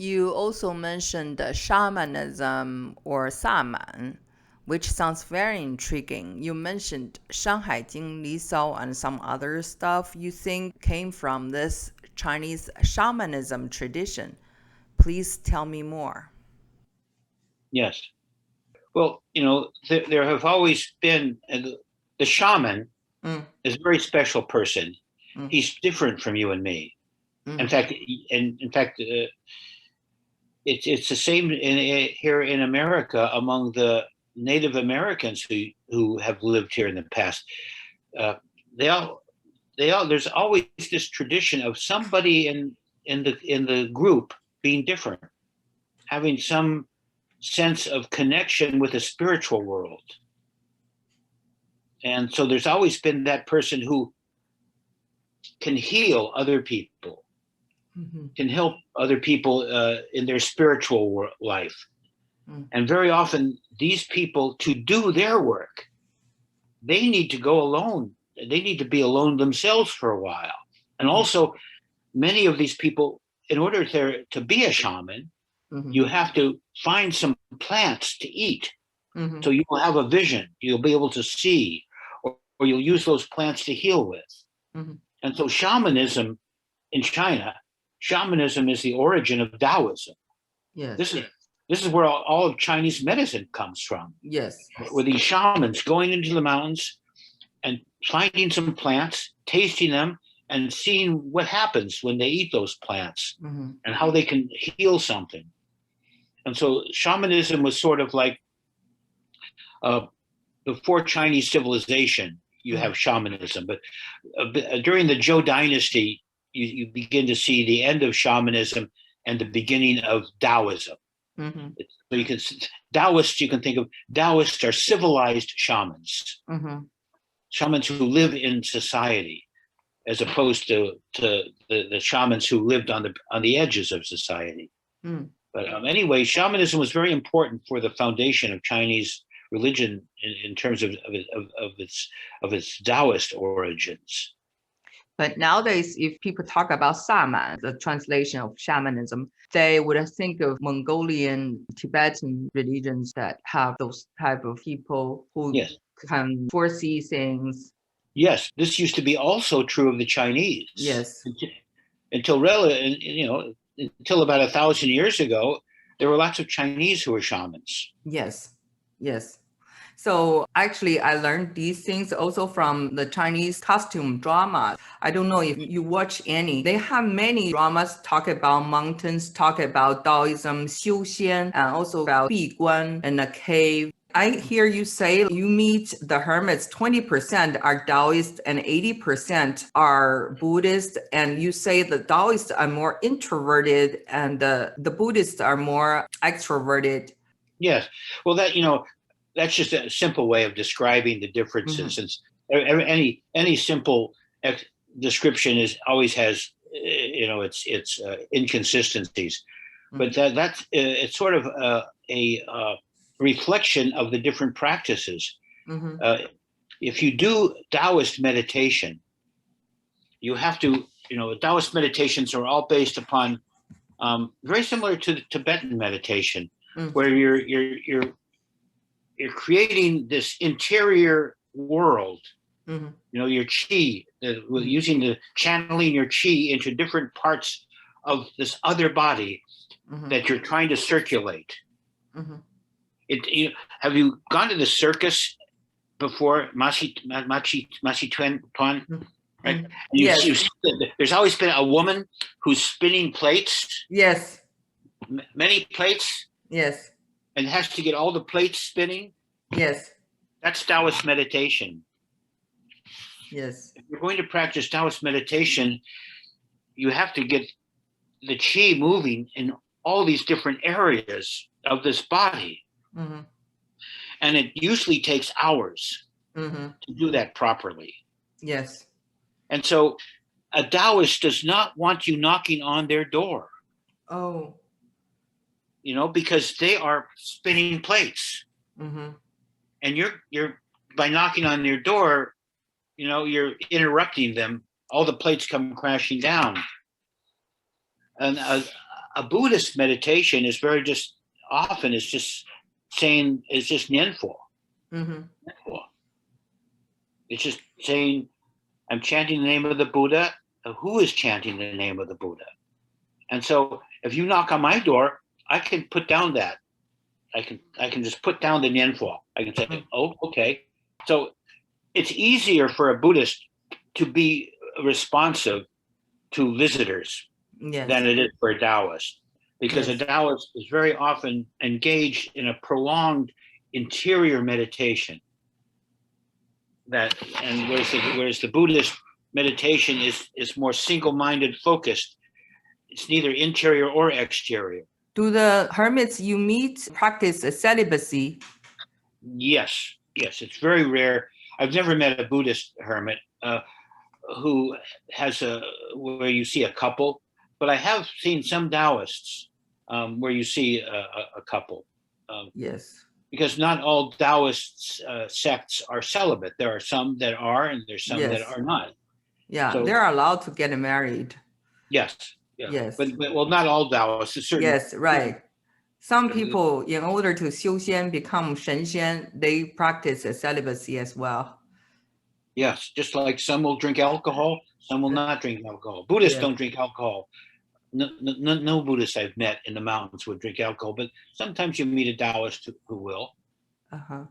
You also mentioned shamanism or Saman, which sounds very intriguing. You mentioned Shanghai Jing, Li Sao, and some other stuff you think came from this Chinese shamanism tradition. Please tell me more. Yes. Well, there have always been the shaman Mm, is a very special person. mm, He's different from you and me. In mm, fact, it's the same here in America among the Native Americans who have lived here in the past. Uh, they all there's always this tradition of somebody in the group being different, having some sense of connection with the spiritual world. And so there's always been that person who can heal other people, mhm, can help other people in their spiritual life. mm, And very often, these people, to do their work, they need to go alone. They need to be alone themselves for a while. And mhm, also, many of these people, in order to be a shaman, mhm, you have to find some plants to eat. mhm, So you will have a vision, you'll be able to see, or you'll use those plants to heal with. mhm. And so, shamanism in China, shamanism is the origin of Taoism. This Yes, is this is where all of Chinese medicine comes from, yes. with these shamans going into the mountains and finding some plants, tasting them, and seeing what happens when they eat those plants Mhm, and how they can heal something. And so shamanism was sort of like uh, before Chinese civilization, you mm, have shamanism, but during the Zhou dynasty, you begin to see the end of shamanism and the beginning of Taoism. mhm, So Taoists, you can think of Taoists are civilized shamans, mhm, shamans who live in society, as opposed to the shamans who lived on the edges of society. mm. But anyway, shamanism was very important for the foundation of Chinese religion in terms of its Taoist origins. But nowadays, if people talk about Saman, the translation of shamanism, they would think of Mongolian, Tibetan religions that have those type of people who Yes, can foresee things. yes, this used to be also true of the Chinese Yes, until about 1,000 years ago. There were lots of Chinese who were shamans. yes, yes. So actually, I learned these things also from the Chinese costume drama. I don't know if you watch any. They have many dramas talk about mountains, talk about Taoism, Xiuxian, and also about Biguan and a cave. I hear you say you meet the hermits, 20% are Taoist and 80% are Buddhist. And you say the Taoists are more introverted and the Buddhists are more extroverted. Yes, well, that's just a simple way of describing the differences. Mhm. Since any simple description is always has its inconsistencies, but that's it's sort of a reflection of the different practices. Mhm. Uh, if you do Taoist meditation, you have to, Taoist meditations are all based upon very similar to the Tibetan meditation, Mm, where you're creating this interior world. mhm, Your chi, mm, using the channeling your chi into different parts of this other body mhm, that you're trying to circulate. mhm. Have you gone to the circus before, Masi Tuan? Mm, Right? mm. You Yes, see there's always been a woman who's spinning plates, yes, many plates, yes, and has to get all the plates spinning. yes, That's Taoist meditation. yes. If you're going to practice Taoist meditation, you have to get the chi moving in all these different areas of this body. Mhm, And it usually takes hours mhm. to do that properly. Yes. And so a Taoist does not want you knocking on their door, Oh. because they are spinning plates. Mhm, And you're by knocking on their door, you're interrupting them. All the plates come crashing down. And a Buddhist meditation is very just often it's just saying it's just Nianfo. Mm-hmm. It's just saying I'm chanting the name of the Buddha. Who is chanting the name of the Buddha? And so if you knock on my door, I can put down that. I can just put down the Nianfo. I can say, oh, okay. So it's easier for a Buddhist to be responsive to visitors than it is for a Taoist, because a Taoist is very often engaged in a prolonged interior meditation. Whereas the Buddhist meditation is more single-minded, focused. It's neither interior or exterior. Do the hermits you meet practice celibacy? Yes, it's very rare. I've never met a Buddhist hermit who has where you see a couple, but I have seen some Taoists where you see a couple. Yes. Because not all Taoist sects are celibate. There are some that are, and there's some that are not. Yeah, so, they're allowed to get married. Yes. Yes. But well, not all Taoists. Yes, right. Some people, in order to 修仙 become 神仙, they practice celibacy as well. Yes, just like some will drink alcohol, some will not drink alcohol. Buddhists don't drink alcohol. No Buddhists I've met in the mountains would drink alcohol, but sometimes you meet a Taoist who will. Uh-huh.